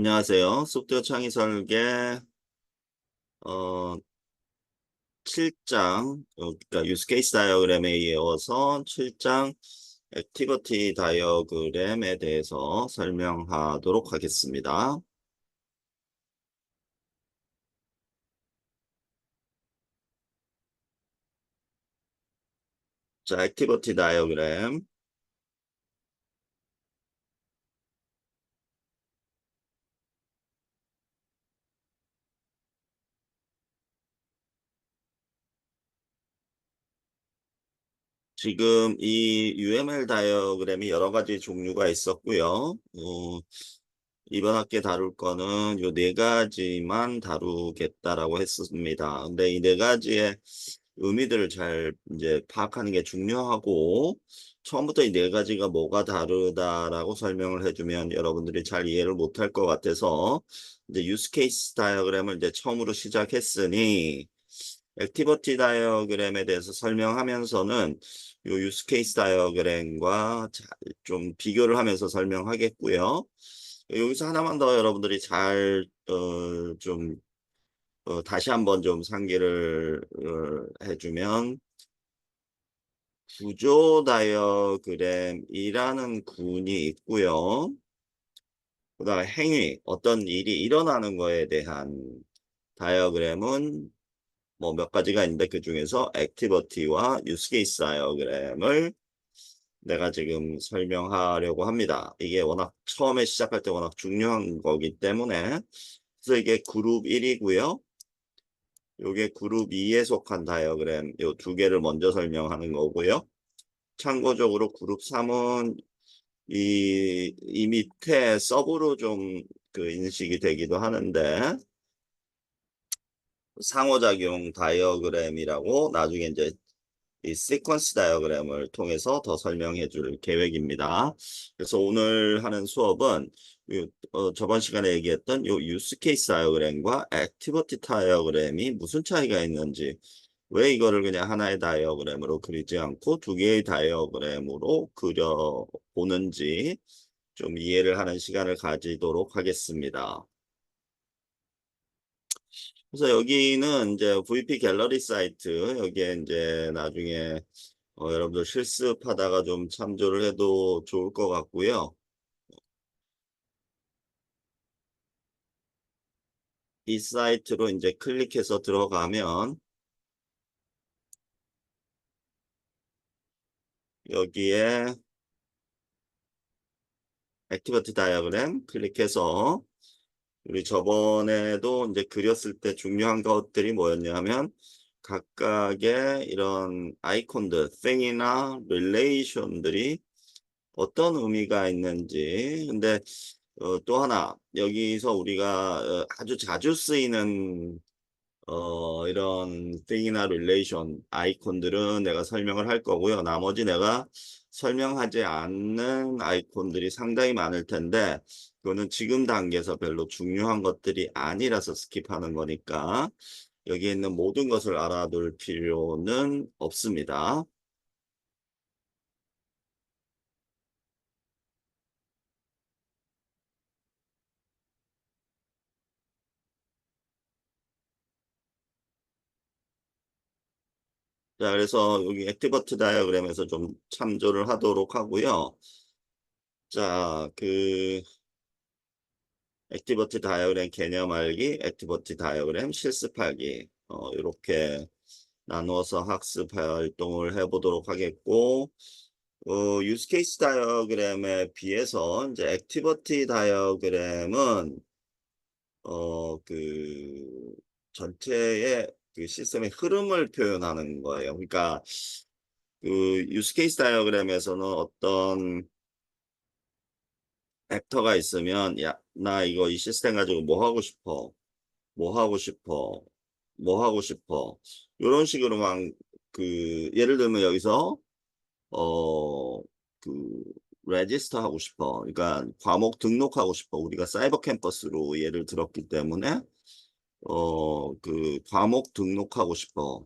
안녕하세요. 소프트웨어 창의 설계 어 7장 그러니까 유스 케이스 다이어그램에 이어서 7장 액티비티 다이어그램에 대해서 설명하도록 하겠습니다. 자, 액티비티 다이어그램. 지금 이 UML 다이어그램이 여러 가지 종류가 있었고요. 이번 학기에 다룰 거는 요 네 가지만 다루겠다라고 했습니다. 근데 이 네 가지의 의미들을 잘 이제 파악하는 게 중요하고, 처음부터 이 네 가지가 뭐가 다르다라고 설명을 해주면 여러분들이 잘 이해를 못할 것 같아서 이제 유스 케이스 다이어그램을 이제 처음으로 시작했으니, 액티비티 다이어그램에 대해서 설명하면서는 요 유스 케이스 다이어그램과 좀 비교를 하면서 설명하겠고요. 여기서 하나만 더 여러분들이 잘 다시 한번 좀 상기를 해주면, 구조 다이어그램이라는 군이 있고요. 그다음에 행위, 어떤 일이 일어나는 거에 대한 다이어그램은 뭐 몇 가지가 있는데, 그 중에서 액티비티와 유스 케이스 다이어그램을 내가 지금 설명하려고 합니다. 이게 워낙 처음에 시작할 때 워낙 중요한 거기 때문에. 그래서 이게 그룹 1이고요. 요게 그룹 2에 속한 다이어그램 요 두 개를 먼저 설명하는 거고요. 참고적으로 그룹 3은 이 밑에 서브로 좀 그 인식이 되기도 하는데, 상호작용 다이어그램이라고 나중에 이제 이 시퀀스 다이어그램을 통해서 더 설명해 줄 계획입니다. 그래서 오늘 하는 수업은 저번 시간에 얘기했던 요 유스 케이스 다이어그램과 액티비티 다이어그램이 무슨 차이가 있는지, 왜 이거를 그냥 하나의 다이어그램으로 그리지 않고 두 개의 다이어그램으로 그려 보는지 좀 이해를 하는 시간을 가지도록 하겠습니다. 그래서 여기는 이제 VP 갤러리 사이트, 여기에 이제 나중에 여러분들 실습하다가 좀 참조를 해도 좋을 것 같고요. 이 사이트로 이제 클릭해서 들어가면 여기에 액티비티 다이어그램 클릭해서, 우리 저번에도 이제 그렸을 때 중요한 것들이 뭐였냐면 각각의 이런 아이콘들, thing이나 relation들이 어떤 의미가 있는지. 근데 또 하나 여기서 우리가 아주 자주 쓰이는 이런 thing이나 relation 아이콘들은 내가 설명을 할 거고요. 나머지 내가 설명하지 않는 아이콘들이 상당히 많을 텐데, 그거는 지금 단계에서 별로 중요한 것들이 아니라서 스킵하는 거니까 여기에 있는 모든 것을 알아둘 필요는 없습니다. 자, 그래서 여기 액티비티 다이어그램에서 좀 참조를 하도록 하고요. 자, 액티비티 다이어그램 개념 알기, 액티비티 다이어그램 실습하기, 이렇게 나누어서 학습 활동을 해보도록 하겠고, 유스 케이스 다이어그램에 비해서 이제 액티비티 다이어그램은 전체의 그 시스템의 흐름을 표현하는 거예요. 그러니까 그 유스 케이스 다이어그램에서는 어떤 액터가 있으면, 야, 나 이거 이 시스템 가지고 뭐 하고 싶어? 뭐 하고 싶어? 뭐 하고 싶어? 이런 식으로만, 예를 들면 여기서, 어, 그, 레지스터 하고 싶어. 그러니까 과목 등록하고 싶어. 우리가 사이버 캠퍼스로 예를 들었기 때문에, 과목 등록하고 싶어.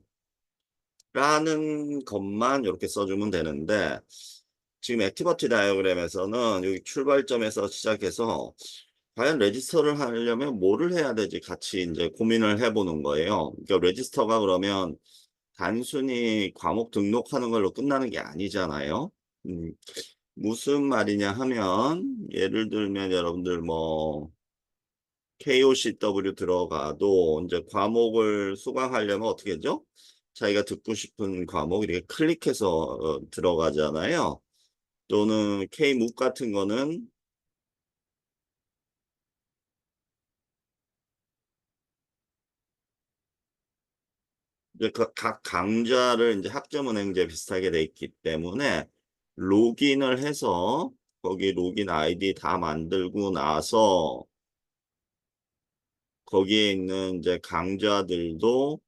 라는 것만 이렇게 써주면 되는데, 지금 액티비티 다이어그램에서는 여기 출발점에서 시작해서 과연 레지스터를 하려면 뭐를 해야 되지 같이 인제 고민을 해 보는 거예요. 그러니까 레지스터가 그러면 단순히 과목 등록하는 걸로 끝나는 게 아니잖아요. 음 무슨 말이냐 하면 예를 들면 여러분들 뭐 KOCW 들어가도 인제 과목을 수강하려면 어떻게 하죠? 자기가 듣고 싶은 과목 이렇게 클릭해서 들어가잖아요. 또는 K묵 같은 거는 이제 각 강좌를 인제 학점은행제 비슷하게 돼 있기 때문에 로긴을 해서 거기 로긴 아이디 다 만들고 나서 거기에 있는 이제 강좌들도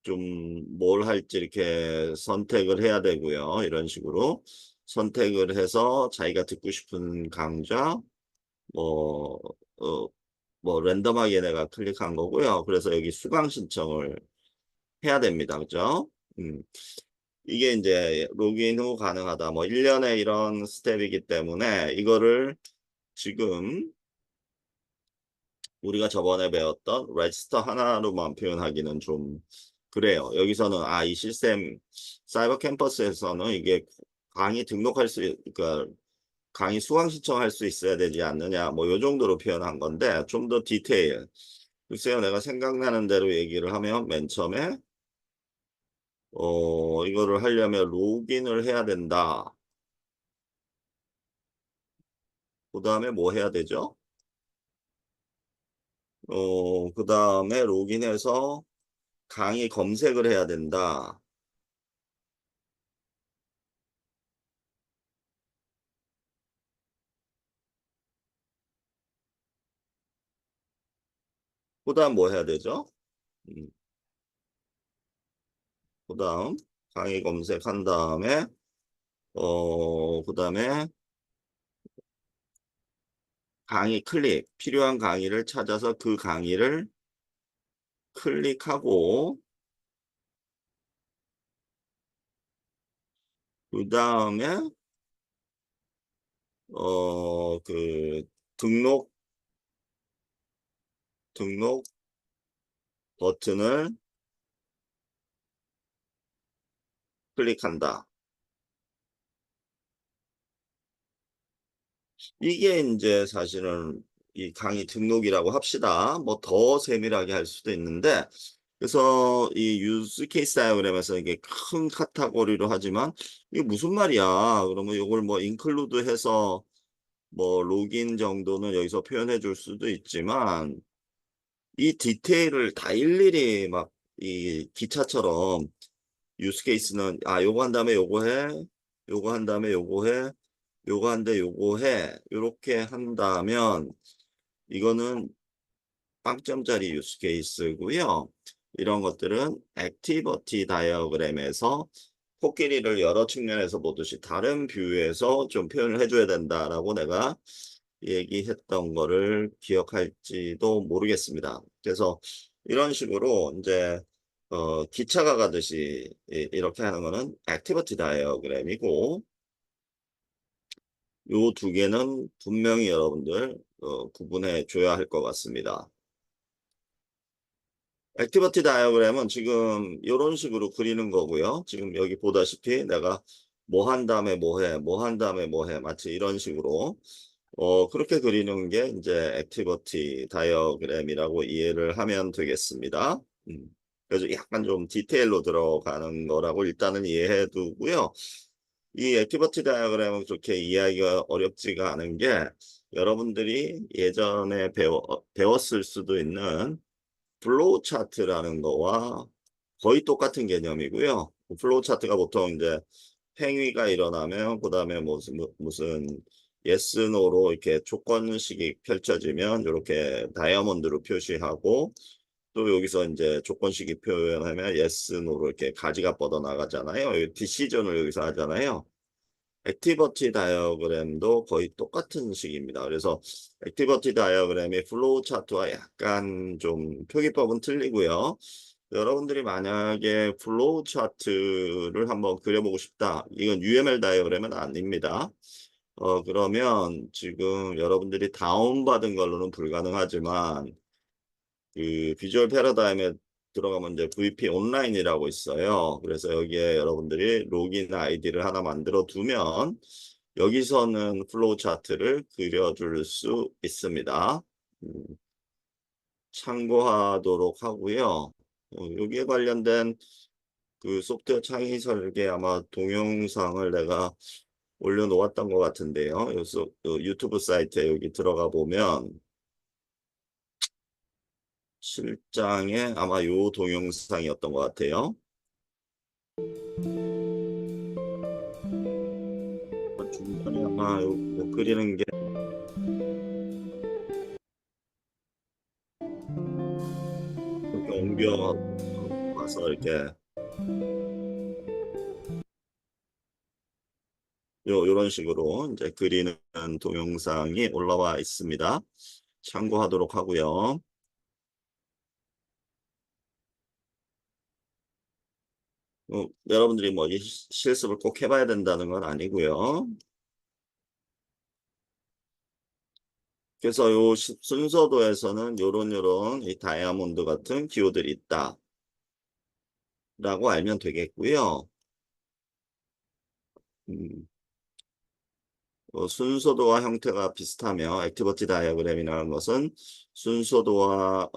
좀 뭘 할지 이렇게 선택을 해야 되고요. 이런 식으로 선택을 해서 자기가 듣고 싶은 강좌 뭐 어 뭐 랜덤하게 내가 클릭한 거고요. 그래서 여기 수강 신청을 해야 됩니다. 그죠? 음. 이게 인제 로긴 후 가능하다. 뭐 1 년에 이런 스텝이기 때문에 이거를 지금 우리가 저번에 배웠던 레지스터 하나로만 표현하기는 좀 그래요. 여기서는 이 시스템 사이버 캠퍼스에서는 이게 강의 등록할 수 그러니까 강의 수강 신청할 수 있어야 되지 않느냐 뭐 요 정도로 표현한 건데 좀 더 디테일 글쎄요 내가 생각나는 대로 얘기를 하면 맨 처음에 이거를 하려면 로긴을 해야 된다. 그다음에 뭐 해야 되죠? 그다음에 로긴해서 강의 검색을 해야 된다. 그다음 뭐 해야 되죠? 음 그다음 강의 검색한 다음에 그다음에 강의 클릭, 필요한 강의를 찾아서 그 강의를 클릭하고 그다음에 그 등록 등록 버튼을 클릭한다. 이게 인제 사실은 이 강의 등록이라고 합시다. 뭐 더 세밀하게 할 수도 있는데 그래서 이 유즈 케이스 다이어그램에서 이게 큰 카테고리로 하지만 "이게 무슨 말이야?" 그러면 요걸 뭐 include 해서 뭐 로긴 정도는 여기서 표현해 줄 수도 있지만 이 디테일을 다 일일이 막 이 기차처럼 유즈 케이스는 요거 한 다음에 요거 해. 요거 한 다음에 요거 해. 요거 한데 요거 해. 요렇게 한다면 이거는 빵점짜리 유스 케이스고요. 이런 것들은 액티비티 다이어그램에서 코끼리를 여러 측면에서 보듯이 다른 뷰에서 좀 표현을 해 줘야 된다라고 내가 얘기했던 거를 기억할지도 모르겠습니다. 그래서 이런 식으로 인제 기차가 가듯이 이렇게 하는 거는 액티비티 다이어그램이고 요 두 개는 분명히 여러분들 구분해 줘야 할 것 같습니다. 액티비티 다이어그램은 지금 요런 식으로 그리는 거고요. 지금 여기 보다시피 내가 뭐 한 다음에 뭐 해, 뭐 한 다음에 뭐 해. 마치 이런 식으로 그렇게 그리는 게 인제 액티비티 다이어그램이라고 이해를 하면 되겠습니다. 음. 그래서 약간 좀 디테일로 들어가는 거라고 일단은 이해해 두고요. 이 액티비티 다이어그램은 그렇게 이해하기가 어렵지가 않은 게 여러분들이 예전에 배웠을 수도 있는 플로우 차트라는 거와 거의 똑같은 개념이고요. 플로우 차트가 보통 인제 행위가 일어나면 그다음에 무슨 yes, no로 이렇게 조건식이 펼쳐지면 요렇게 다이아몬드로 표시하고 또 여기서 인제 조건식이 표현하면 yes, no로 이렇게 가지가 뻗어나가잖아요. 이 디시전을 여기서 하잖아요. 액티비티 다이어그램도 거의 똑같은 식입니다. 그래서 액티비티 다이어그램이 플로우 차트와 약간 좀 표기법은 틀리고요. 여러분들이 만약에 플로우 차트를 한번 그려보고 싶다. 이건 UML 다이어그램은 아닙니다. 그러면 지금 여러분들이 다운받은 걸로는 불가능하지만 그 비주얼 패러다임에 들어가면 이제 VP 온라인이라고 있어요. 그래서 여기에 여러분들이 로그인 아이디를 하나 만들어 두면 여기서는 플로우 차트를 그려줄 수 있습니다. 음, 참고하도록 하고요. 여기에 관련된 그 소프트웨어 창의 설계 아마 동영상을 내가 올려놓았던 것 같은데요. 여기서 유튜브 사이트에 여기 들어가 보면 7장에 아마 요 동영상이었던 것 같아요. 중간에 아마 요 그리는 게 이렇게 옮겨 와서 이렇게 요런 식으로 이제 그리는 동영상이 올라와 있습니다. 참고하도록 하고요. 여러분들이 뭐 이 실습을 꼭 해봐야 된다는 건 아니고요. 그래서 요 순서도에서는 요런 이 다이아몬드 같은 기호들이 있다라고 알면 되겠고요. 음, 순서도와 형태가 비슷하며 액티비티 다이어그램이라는 것은 순서도와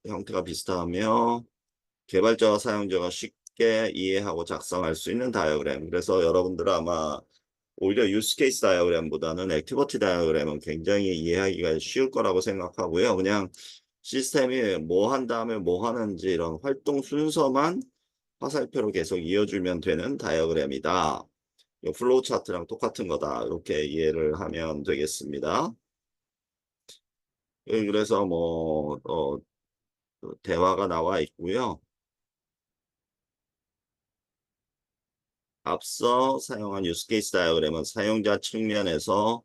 형태가 비슷하며 개발자와 사용자가 쉽게 이해하고 작성할 수 있는 다이어그램. 그래서 여러분들은 아마 오히려 유스케이스 다이어그램보다는 액티비티 다이어그램은 굉장히 이해하기가 쉬울 거라고 생각하고요. 그냥 시스템이 뭐 한 다음에 뭐 하는지 이런 활동 순서만 화살표로 계속 이어주면 되는 다이어그램이다. 플로우 차트랑 똑같은 거다. 이렇게 이해를 하면 되겠습니다. 그래서 뭐 대화가 나와 있고요. 앞서 사용한 유스케이스 다이어그램은 사용자 측면에서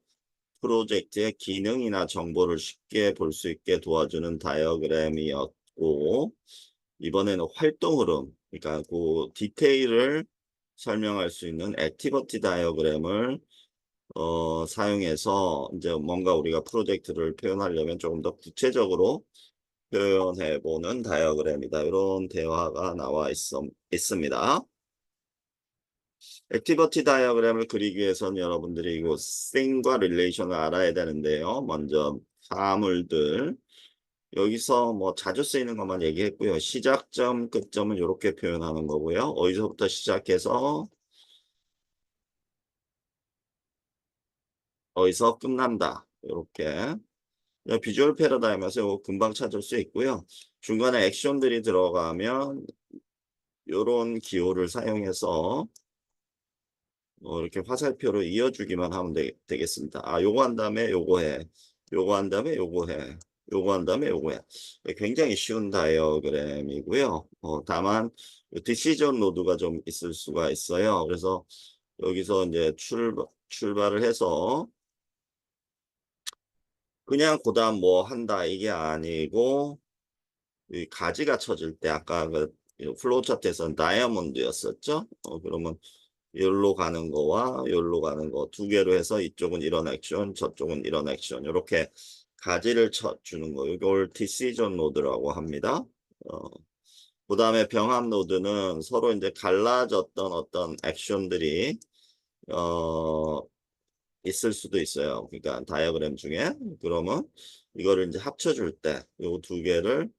프로젝트의 기능이나 정보를 쉽게 볼 수 있게 도와주는 다이어그램이었고 이번에는 활동 흐름, 그러니까 그 디테일을 설명할 수 있는 액티비티 다이어그램을 사용해서 이제 뭔가 우리가 프로젝트를 표현하려면 조금 더 구체적으로 표현해 보는 다이어그램이다. 이런 대화가 나와 있습니다. 액티비티 다이어그램을 그리기 위해서는 여러분들이 이거 thing과 relation을 알아야 되는데요. 먼저 사물들 여기서 뭐 자주 쓰이는 것만 얘기했고요. 시작점, 끝점은 이렇게 표현하는 거고요. 어디서부터 시작해서 어디서 끝난다. 이렇게 비주얼 패러다임에서 이거 금방 찾을 수 있고요. 중간에 액션들이 들어가면 이런 기호를 사용해서 이렇게 화살표로 이어주기만 하면 되겠습니다. 아, 요거 한 다음에 요거 해. 요거 한 다음에 요거 해. 요거 한 다음에 요거 해. 굉장히 쉬운 다이어그램이고요. 다만 디시전 노드가 좀 있을 수가 있어요. 그래서 여기서 이제 출발을 해서 그냥 그다음 뭐 한다 이게 아니고 이 가지가 쳐질 때 아까 그 플로우 차트에서는 다이아몬드였었죠. 그러면 여기로 가는 거와 여기로 가는 거 두 개로 해서 이쪽은 이런 액션, 저쪽은 이런 액션 이렇게 가지를 쳐주는 거 이걸 디시전 노드라고 합니다. 어, 그 다음에 병합 노드는 서로 이제 갈라졌던 어떤 액션들이 어, 있을 수도 있어요. 그러니까 다이어그램 중에 그러면 이거를 이제 합쳐줄 때 요 두 개를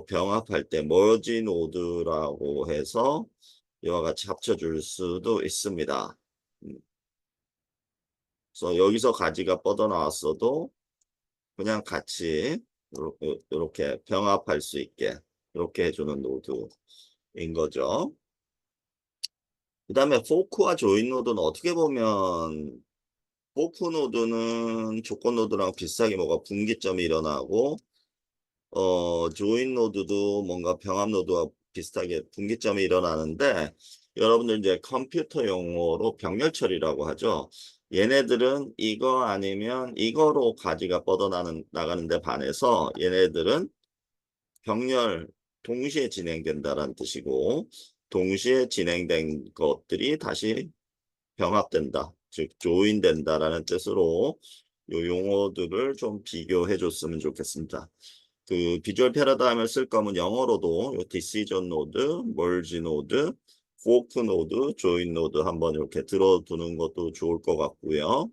병합할 때 머지 노드라고 해서 이와 같이 합쳐줄 수도 있습니다. 음, 그래서 여기서 가지가 뻗어나왔어도 그냥 같이 이렇게 병합할 수 있게 이렇게 해주는 노드인 거죠. 그 다음에 포크와 조인 노드는 어떻게 보면 포크 노드는 조건 노드랑 비슷하게 뭐가 분기점이 일어나고 조인 노드도 뭔가 병합 노드와 비슷하게 분기점이 일어나는데 여러분들 이제 컴퓨터 용어로 병렬 처리라고 하죠. 얘네들은 이거 아니면 이거로 가지가 나가는데 반해서 얘네들은 병렬 동시에 진행된다라는 뜻이고 동시에 진행된 것들이 다시 병합된다. 즉 조인된다라는 뜻으로 요 용어들을 좀 비교해 줬으면 좋겠습니다. 그 비주얼 패러다임을 쓸 거면 영어로도 요 디시전 노드, 멀지 노드, 포크 노드, 조인 노드 한번 이렇게 들어두는 것도 좋을 것 같고요.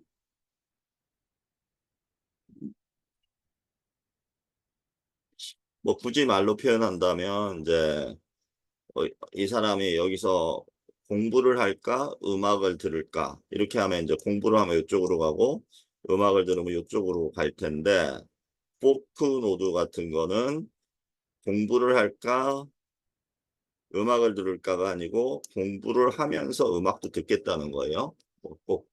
뭐 굳이 말로 표현한다면 이제 이 사람이 여기서 공부를 할까, 음악을 들을까? 이렇게 하면 이제 공부를 하면 이쪽으로 가고 음악을 들으면 이쪽으로 갈 텐데 포크 노드 같은 거는 공부를 할까, 음악을 들을까가 아니고 공부를 하면서 음악도 듣겠다는 거예요. 뭐꼭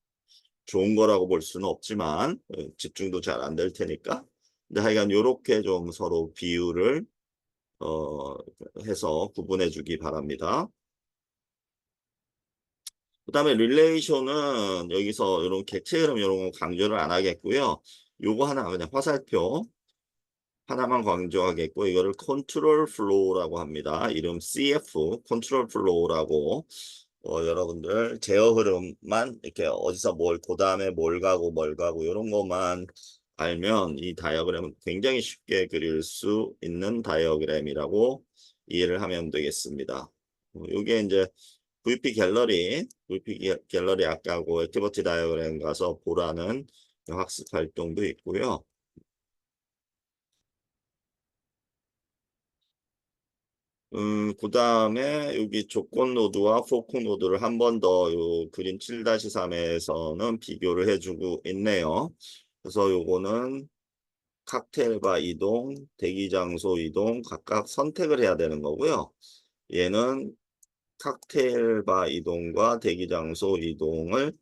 좋은 거라고 볼 수는 없지만 집중도 잘 안 될 테니까. 근데 하여간 요렇게 좀 서로 비율을 어, 해서 구분해 주기 바랍니다. 그다음에 릴레이션은 여기서 이런 객체 흐름 이런 거 강조를 안 하겠고요. 요거 하나 그냥 화살표 하나만 강조하겠고 이거를 컨트롤 플로우라고 합니다. 이름 CF 컨트롤 플로우라고 여러분들 제어 흐름만 이렇게 어디서 뭘 그다음에 뭘 가고 이런 것만 알면 이 다이어그램은 굉장히 쉽게 그릴 수 있는 다이어그램이라고 이해를 하면 되겠습니다. 요게 이제 VP 갤러리 아까하고 액티비티 다이어그램 가서 보라는 학습 활동도 있고요. 그 다음에 여기 조건 노드와 포크 노드를 한 번 더 요 그림 7-3에서는 비교를 해주고 있네요. 그래서 요거는 칵테일바 이동, 대기 장소 이동 각각 선택을 해야 되는 거고요. 얘는 칵테일바 이동과 대기 장소 이동을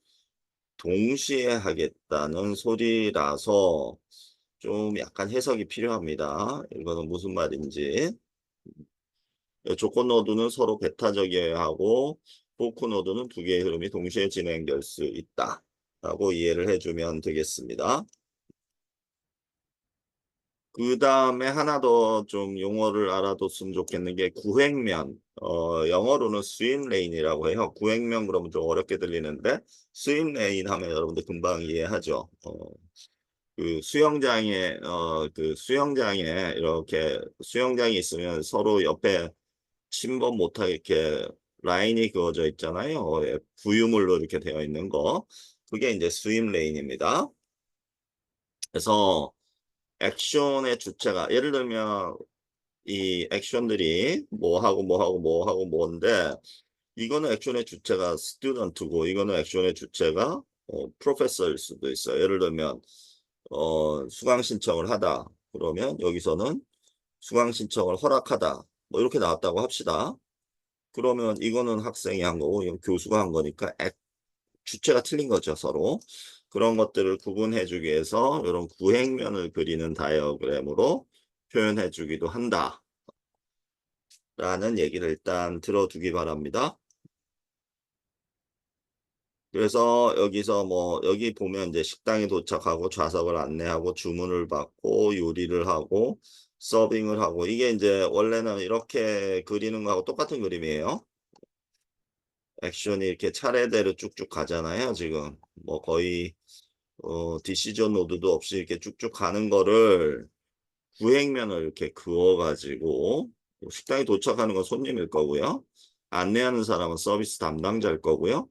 동시에 하겠다는 소리라서 좀 약간 해석이 필요합니다. 이거는 무슨 말인지. 조건 노드는 서로 배타적이어야 하고 포크 노드는 두 개의 흐름이 동시에 진행될 수 있다 라고 이해를 해주면 되겠습니다. 그 다음에 하나 더 좀 용어를 알아뒀으면 좋겠는 게 구획면 영어로는 스임 레인이라고 해요. 구획면 그러면 좀 어렵게 들리는데 스임 레인 하면 여러분들 금방 이해하죠. 그 수영장에 이렇게 수영장이 있으면 서로 옆에 침범 못하게 이렇게 라인이 그어져 있잖아요. 부유물로 이렇게 되어 있는 거. 그게 이제 스임 레인입니다. 그래서 액션의 주체가 예를 들면 이 액션들이 뭐 하고 뭐 하고 뭐 하고 뭔데 이거는 액션의 주체가 스튜던트고 이거는 액션의 주체가 프로페서일 수도 있어요. 예를 들면 수강 신청을 하다 그러면 여기서는 수강 신청을 허락하다 뭐 이렇게 나왔다고 합시다. 그러면 이거는 학생이 한 거고 이건 교수가 한 거니까 주체가 틀린 거죠, 서로. 그런 것들을 구분해 주기 위해서 이런 구획면을 그리는 다이어그램으로 표현해 주기도 한다. 라는 얘기를 일단 들어두기 바랍니다. 그래서 여기서 뭐 여기 보면 이제 식당에 도착하고 좌석을 안내하고 주문을 받고 요리를 하고 서빙을 하고 이게 이제 원래는 이렇게 그리는 거하고 똑같은 그림이에요. 액션이 이렇게 차례대로 쭉쭉 가잖아요. 지금 뭐 거의 디시전 노드도 없이 이렇게 쭉쭉 가는 거를 구획면을 이렇게 그어가지고 식당에 도착하는 건 손님일 거고요. 안내하는 사람은 서비스 담당자일 거고요.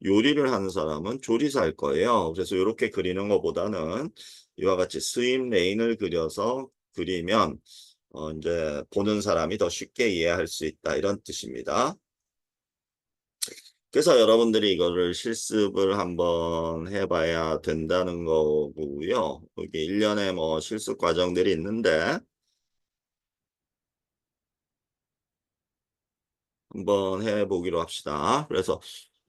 요리를 하는 사람은 조리사일 거예요. 그래서 이렇게 그리는 것보다는 이와 같이 스임 레인을 그려서 그리면 이제 보는 사람이 더 쉽게 이해할 수 있다 이런 뜻입니다. 그래서 여러분들이 이거를 실습을 한번 해봐야 된다는 거고요. 여기 1년에 뭐 실습 과정들이 있는데 한번 해보기로 합시다. 그래서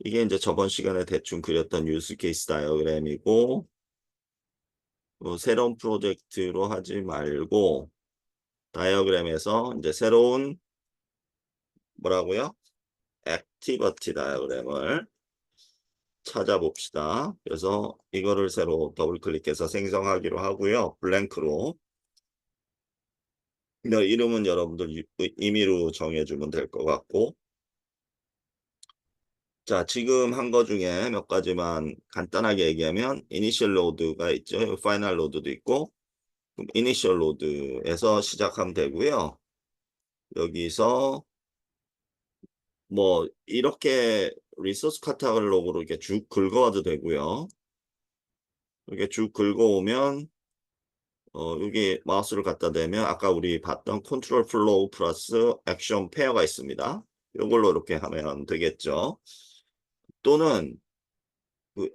이게 이제 저번 시간에 대충 그렸던 유스 케이스 다이어그램이고 새로운 프로젝트로 하지 말고 다이어그램에서 이제 새로운 뭐라고요? 액티비티 다이어그램을 찾아봅시다. 그래서 이거를 새로 더블 클릭해서 생성하기로 하고요. 블랭크로. 이름은 여러분들 임의로 정해주면 될 것 같고 자, 지금 한 거 중에 몇 가지만 간단하게 얘기하면 이니셜 로드가 있죠. 파이널 로드도 있고 이니셜 로드에서 시작하면 되고요. 여기서 뭐 이렇게 리소스 카탈로그로 이렇게 쭉 긁어와도 되고요. 이렇게 쭉 긁어오면 여기 마우스를 갖다 대면 아까 우리 봤던 컨트롤 플로우 플러스 액션 페어가 있습니다. 이걸로 이렇게 하면 되겠죠. 또는 그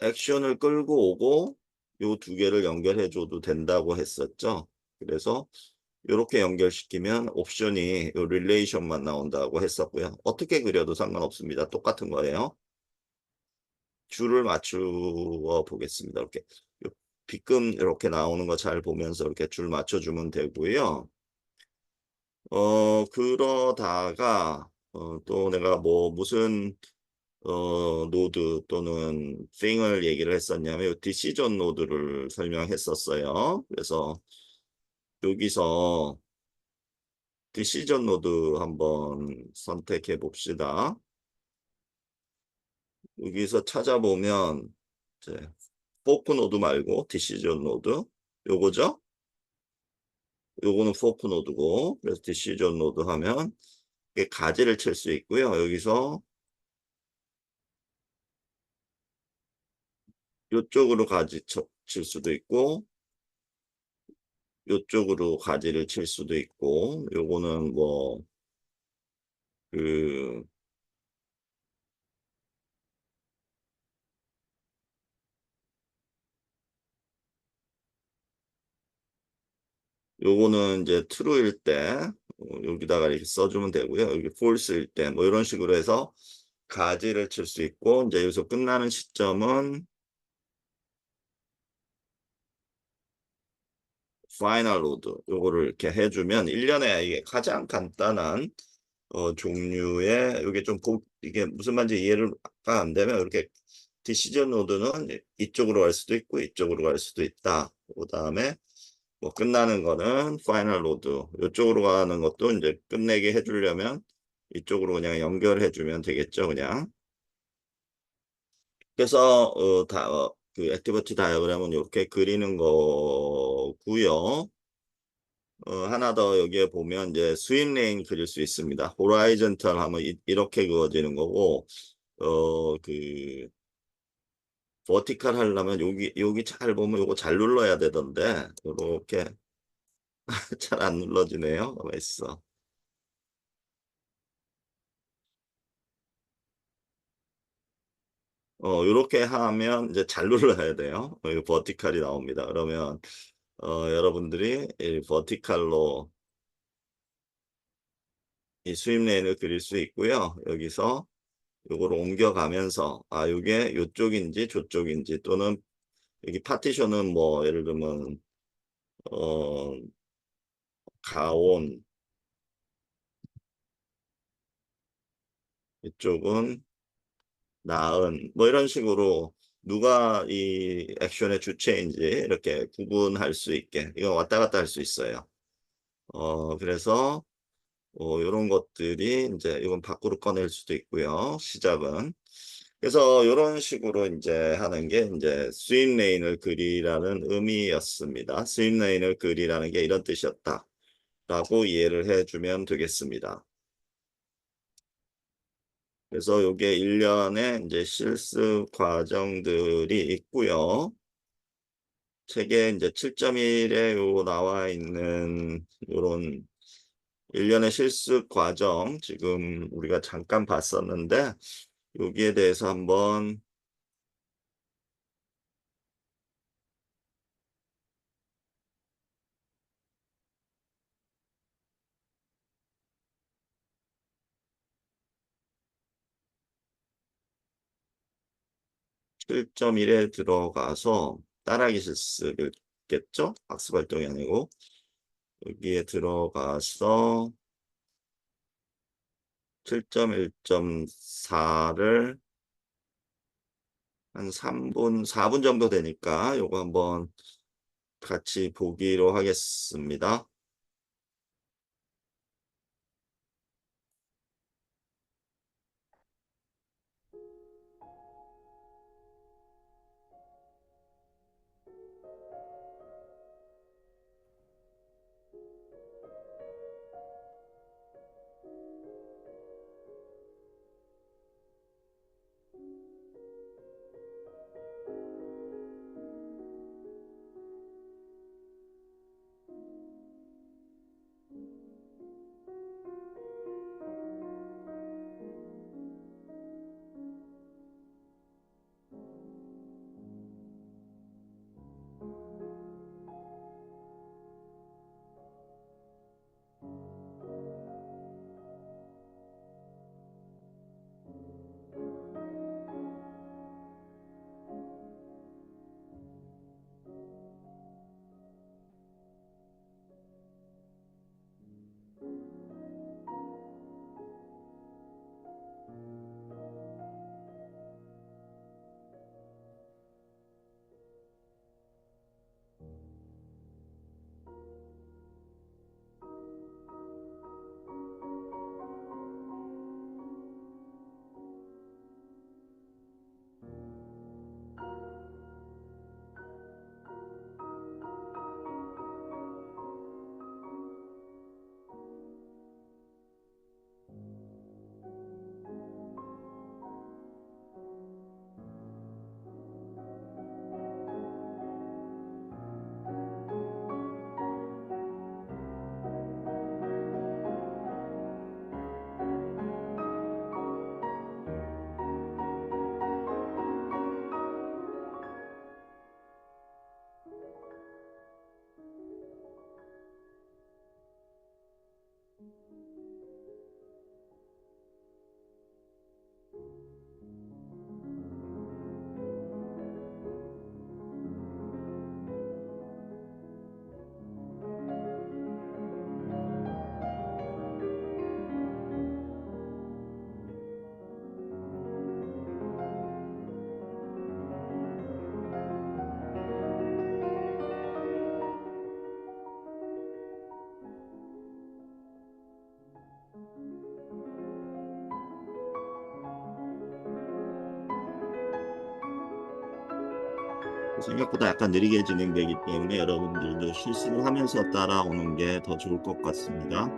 액션을 끌고 오고 요 두 개를 연결해 줘도 된다고 했었죠. 그래서 이렇게 연결시키면 옵션이 요 릴레이션만 나온다고 했었고요. 어떻게 그려도 상관없습니다. 똑같은 거예요. 줄을 맞추어 보겠습니다. 이렇게 요 빗금 이렇게 나오는 거 잘 보면서 이렇게 줄 맞춰주면 되고요. 그러다가 또 내가 뭐 무슨 노드 또는 thing을 얘기를 했었냐면 요 decision 노드를 설명했었어요. 그래서 여기서 decision 노드 한번 선택해 봅시다. 여기서 찾아보면 이제 fork 노드 말고 decision 노드 요거죠? 요거는 fork 노드고 그래서 decision 노드 하면 이게 가지를 칠 수 있고요. 여기서 요쪽으로 가지 칠 수도 있고 요쪽으로 가지를 칠 수도 있고 요거는 뭐 그 요거는 이제 true일 때 여기다가 이렇게 써주면 되고요. 여기 false일 때 뭐 이런 식으로 해서 가지를 칠 수 있고 이제 여기서 끝나는 시점은 final load 요거를 이렇게 해주면 1년에 이게 가장 간단한 종류의 이게 좀 이게 무슨 말인지 이해가 안 되면 이렇게 디시전 노드는 이쪽으로 갈 수도 있고 이쪽으로 갈 수도 있다. 그다음에 뭐 끝나는 거는 파이널 로드 이쪽으로 가는 것도 이제 끝내게 해주려면 이쪽으로 그냥 연결해 주면 되겠죠 그냥. 그래서 그 액티비티 다이어그램은 이렇게 그리는 거고요. 하나 더 여기에 보면 이제 스윙 레인 그릴 수 있습니다. 호라이즌탈 하면 이렇게 그어지는 거고 그 버티칼 하려면 여기 잘 보면 요거 잘 눌러야 되던데 이렇게 잘 안 눌러지네요. 가만 있어. 요렇게 하면 이제 잘 눌러야 돼요. 여기 버티칼이 나옵니다. 그러면 여러분들이 이 버티칼로 이 스윙 레인을 그릴 수 있고요. 여기서 요거를 옮겨가면서 아 요게 요쪽인지 저쪽인지 또는 여기 파티션은 뭐 예를 들면 어 가온 이쪽은 나은 뭐 이런 식으로 누가 이 액션의 주체인지 이렇게 구분할 수 있게 이거 왔다 갔다 할 수 있어요. 그래서 요런 것들이 이제 이건 밖으로 꺼낼 수도 있고요. 시작은. 그래서 요런 식으로 이제 하는 게 이제 스윙 레인을 그리라는 의미였습니다. 스윙 레인을 그리라는 게 이런 뜻이었다. 라고 이해를 해주면 되겠습니다. 그래서 요게 1년의 이제 실습 과정들이 있고요. 책에 이제 7.1에 요 나와 있는 요런 1년의 실습 과정 지금 우리가 잠깐 봤었는데 여기에 대해서 한번 7.1에 들어가서 따라하기 실습이겠죠? 학습 활동이 아니고 여기에 들어가서 7.1.4를 한 3분, 4분 정도 되니까 요거 한번 같이 보기로 하겠습니다. 생각보다 약간 느리게 진행되기 때문에 여러분들도 실습을 하면서 따라오는 게 더 좋을 것 같습니다.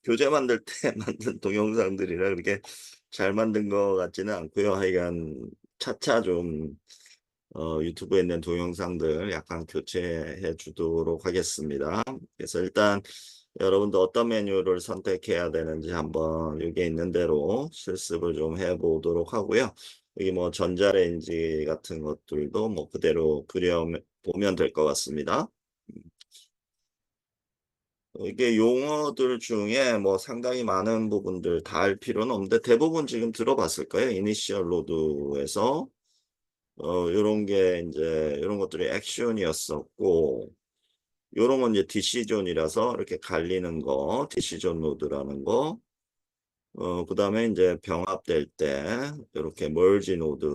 교재 만들 때 만든 동영상들이라 그렇게 잘 만든 것 같지는 않고요. 하여간 차차 좀 유튜브에 있는 동영상들 약간 교체해 주도록 하겠습니다. 그래서 일단 여러분도 어떤 메뉴를 선택해야 되는지 한번 여기 있는 대로 실습을 좀 해보도록 하고요. 여기 뭐 전자레인지 같은 것들도 뭐 그대로 그려 보면 될 것 같습니다. 이게 용어들 중에 뭐 상당히 많은 부분들 다 알 필요는 없는데 대부분 지금 들어봤을 거예요. 이니셜 로드에서 요런 게 이제 이런 것들이 액션이었었고 요런 건 이제 디시전이라서 이렇게 갈리는 거, 디시전 노드라는 거. 그다음에 이제 병합될 때 이렇게 멀지 노드.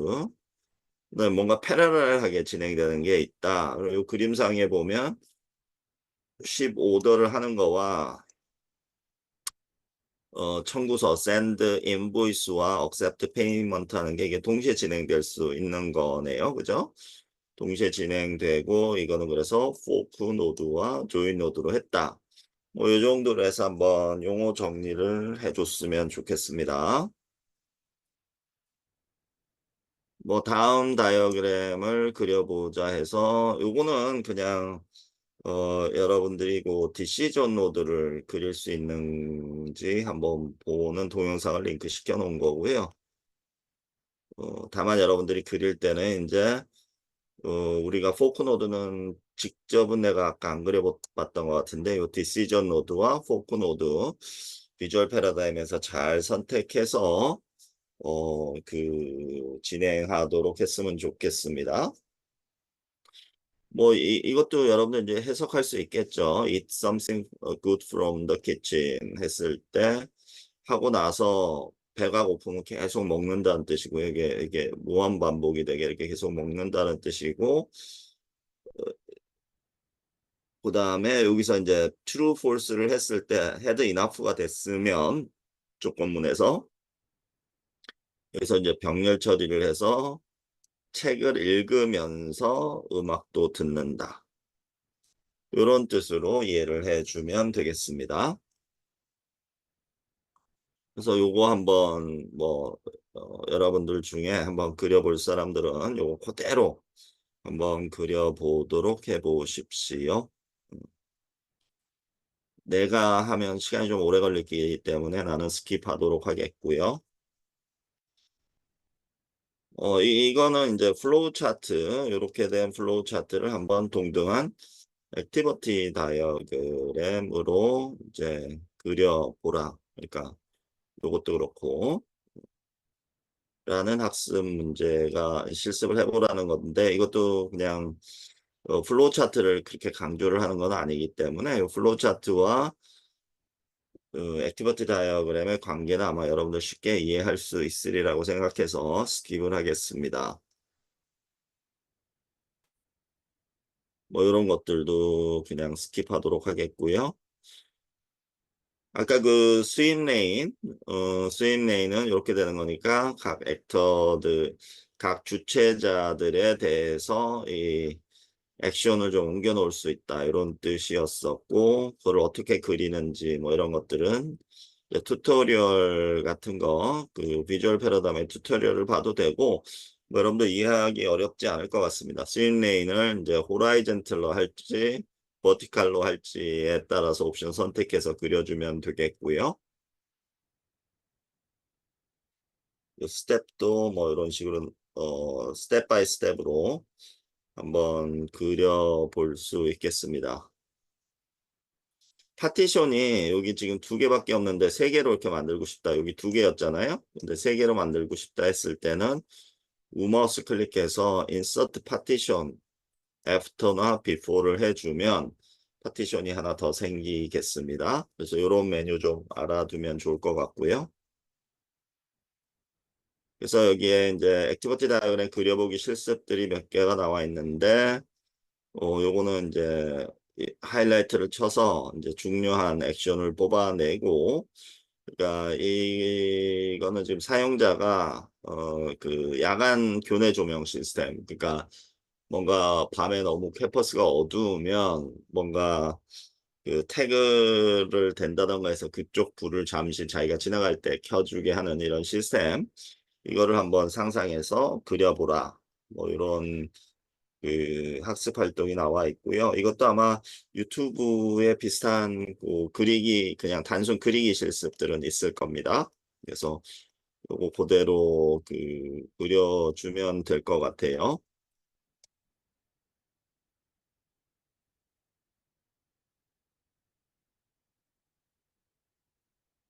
그다음에 뭔가 패러럴하게 진행되는 게 있다. 그리고 요 그림상에 보면 쉽 오더를 하는 거와 청구서 send invoice와 accept payment 하는 게 이게 동시에 진행될 수 있는 거네요. 그죠? 동시에 진행되고 이거는 그래서 fork 노드와 join 노드로 했다. 뭐 이 정도로 해서 한번 용어 정리를 해줬으면 좋겠습니다. 뭐 다음 다이어그램을 그려보자 해서 요거는 그냥 여러분들이 그 디시전 노드를 그릴 수 있는지 한번 보는 동영상을 링크 시켜 놓은 거고요. 다만 여러분들이 그릴 때는 이제 우리가 포크 노드는 직접은 내가 아까 안 그려봤던 것 같은데 이 디시전 노드와 포크 노드 비주얼 패러다임에서 잘 선택해서 진행하도록 했으면 좋겠습니다. 뭐 이것도 여러분들 이제 해석할 수 있겠죠. Eat something good from the kitchen 했을 때 하고 나서 배가 고프면 계속 먹는다는 뜻이고 이게 무한 반복이 되게 이렇게 계속 먹는다는 뜻이고 그 다음에 여기서 이제 true, false를 했을 때 had enough가 됐으면 조건문에서 여기서 이제 병렬 처리를 해서 책을 읽으면서 음악도 듣는다. 이런 뜻으로 이해를 해주면 되겠습니다. 그래서 요거 한번 뭐 여러분들 중에 한번 그려볼 사람들은 요거 그대로 한번 그려보도록 해보십시오. 내가 하면 시간이 좀 오래 걸리기 때문에 나는 스킵하도록 하겠고요. 이거는 이제 플로우 차트, 이렇게 된 플로우 차트를 한번 동등한 액티비티 다이어그램으로 이제 그려보라. 그러니까 이것도 그렇고 라는 학습 문제가 실습을 해보라는 건데 이것도 그냥 플로우 차트를 그렇게 강조를 하는 건 아니기 때문에 이 플로우 차트와 액티비티 다이어그램의 관계는 아마 여러분들 쉽게 이해할 수 있으리라고 생각해서 스킵을 하겠습니다. 뭐 이런 것들도 그냥 스킵하도록 하겠고요. 아까 그 스윙 레인은 이렇게 되는 거니까 각 액터들, 각 주체자들에 대해서 이 액션을 좀 옮겨 놓을 수 있다. 이런 뜻이었었고, 그걸 어떻게 그리는지 뭐 이런 것들은 이제 튜토리얼 같은 거, 그 비주얼 패러다임의 튜토리얼을 봐도 되고, 뭐 여러분들 이해하기 어렵지 않을 것 같습니다. 스윙 레인을 이제 호라이즌틀로 할지, 버티칼로 할지에 따라서 옵션 선택해서 그려주면 되겠고요. 이 스텝도 뭐 이런 식으로 스텝 바이 스텝으로 한번 그려볼 수 있겠습니다. 파티션이 여기 지금 두 개밖에 없는데 세 개로 이렇게 만들고 싶다. 여기 두 개였잖아요. 근데 세 개로 만들고 싶다 했을 때는 우마우스 클릭해서 Insert Partition After나 Before를 해주면 파티션이 하나 더 생기겠습니다. 그래서 이런 메뉴 좀 알아두면 좋을 것 같고요. 그래서 여기에 이제 액티비티 다이어그램 그려보기 실습들이 몇 개가 나와 있는데 요거는 이제 하이라이트를 쳐서 이제 중요한 액션을 뽑아내고, 그러니까 이거는 지금 사용자가 그 야간 교내 조명 시스템, 그러니까 뭔가 밤에 너무 캠퍼스가 어두우면 뭔가 그 태그를 댄다던가 해서 그쪽 불을 잠시 자기가 지나갈 때 켜주게 하는 이런 시스템, 이거를 한번 상상해서 그려보라. 뭐 이런 그 학습 활동이 나와 있고요. 이것도 아마 유튜브에 비슷한 그 그리기, 그냥 단순 그리기 실습들은 있을 겁니다. 그래서 요거 그대로 그 그려주면 될 것 같아요.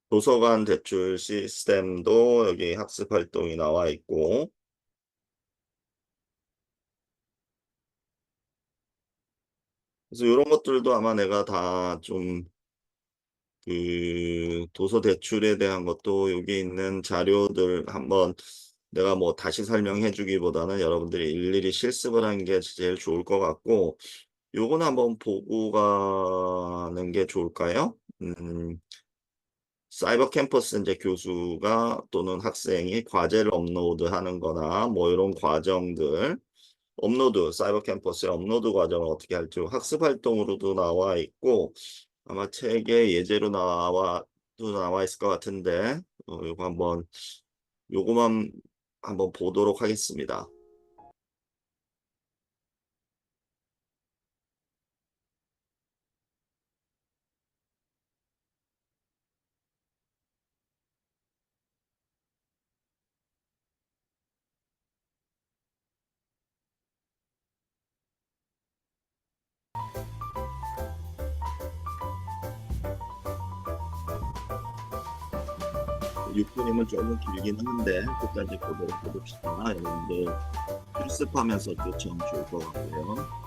도서관 대출 시스템도 여기 학습 활동이 나와 있고, 그래서 이런 것들도 아마 내가 다좀 그 도서 대출에 대한 것도 여기 있는 자료들 한번 내가 뭐 다시 설명해 주기보다는 여러분들이 일일이 실습을 하는 게 제일 좋을 것 같고, 요거는 한번 보고 가는 게 좋을까요? 사이버 캠퍼스 이제 교수가 또는 학생이 과제를 업로드하는 거나 뭐 이런 과정들, 사이버 캠퍼스의 업로드 과정을 어떻게 할지 학습 활동으로도 나와 있고, 아마 책에 예제로 나와 있을 것 같은데, 요거만 한번 보도록 하겠습니다. 육분이면 조금 길긴 한데, 끝까지 보도록 해봅시다. 여러분들 실습하면서 좀 좋을 것 같고요.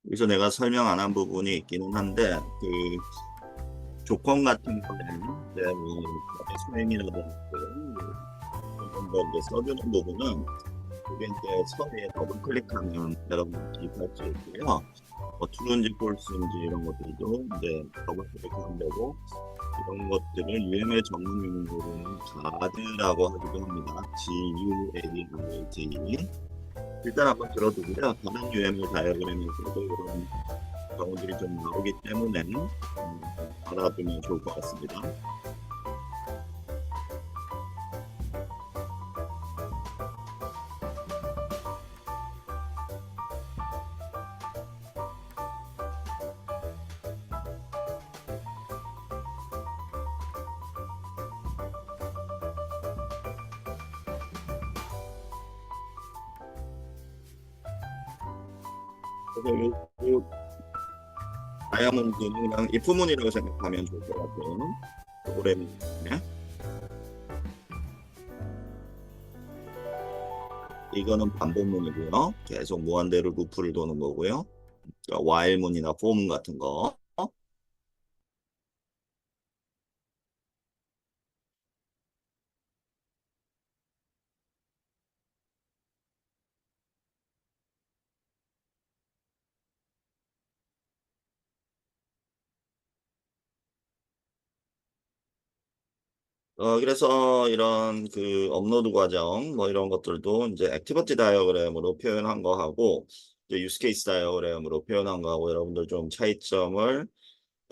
그래서 내가 설명 안 한 부분이 있기는 한데, 그 조건 같은 거는 이제 뭐 수행이라든지 이런 거 이제 써주는 부분은 그게 이제 서류에 더블 클릭하면 여러분들이 할수 있고요. 트루인지 폴스인지 이런 것들도 이제 더블 클릭하면 되고, 이런 것들을 UML 전문 용어로는 가드라고 하기도 합니다. GUAD. 일단 한번 들어두고요. 다른 UML 다이어그램에서도 이런 경우들이 좀 나오기 때문에 알아두면 좋을 것 같습니다. 그래서 요 다이아몬드는 그냥 if문이라고 생각하면 좋을 것 같아요. 프로그램이네. 이거는 반복문이고요. 계속 무한대로 루프를 도는 거고요. 그러니까 while문이나 for문 같은 거. 그래서 이런 그 업로드 과정 뭐 이런 것들도 이제 액티비티 다이어그램으로 표현한 거하고 이제 유스 케이스 다이어그램으로 표현한 거하고 여러분들 좀 차이점을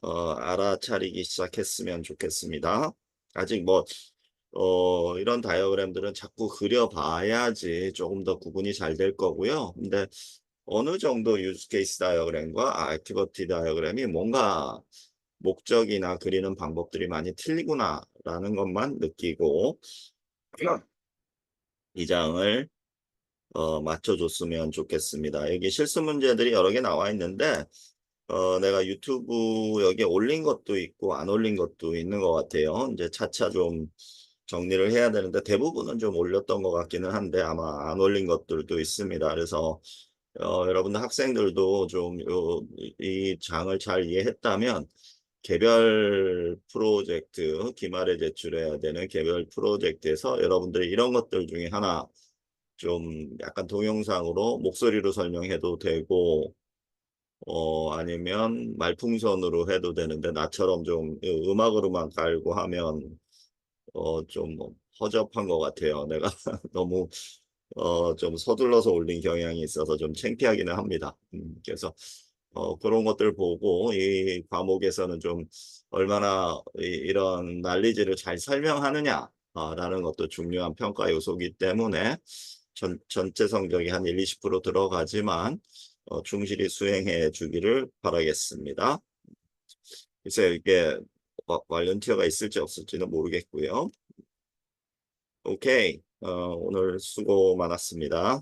알아차리기 시작했으면 좋겠습니다. 아직 뭐 이런 다이어그램들은 자꾸 그려봐야지 조금 더 구분이 잘 될 거고요. 근데 어느 정도 유스 케이스 다이어그램과 액티비티 다이어그램이 뭔가 목적이나 그리는 방법들이 많이 틀리구나라는 것만 느끼고 이 장을 맞춰줬으면 좋겠습니다. 여기 실수 문제들이 여러 개 나와 있는데 내가 유튜브 여기에 올린 것도 있고 안 올린 것도 있는 것 같아요. 이제 차차 좀 정리를 해야 되는데 대부분은 좀 올렸던 것 같기는 한데 아마 안 올린 것들도 있습니다. 그래서 여러분들 학생들도 좀 이 장을 잘 이해했다면 개별 프로젝트, 기말에 제출해야 되는 개별 프로젝트에서 여러분들이 이런 것들 중에 하나 좀 약간 동영상으로 목소리로 설명해도 되고 아니면 말풍선으로 해도 되는데 나처럼 좀 음악으로만 깔고 하면 좀 허접한 것 같아요. 내가 너무 좀 서둘러서 올린 경향이 있어서 좀 창피하기는 합니다. 그래서 그런 것들 보고 이 과목에서는 좀 얼마나 이런 난리지를 잘 설명하느냐 라는 것도 중요한 평가 요소이기 때문에 전체 성적이 한 1, 20% 들어가지만 충실히 수행해 주기를 바라겠습니다. 그래서 이게 완련티어가 있을지 없을지는 모르겠고요. 오케이. 오늘 수고 많았습니다.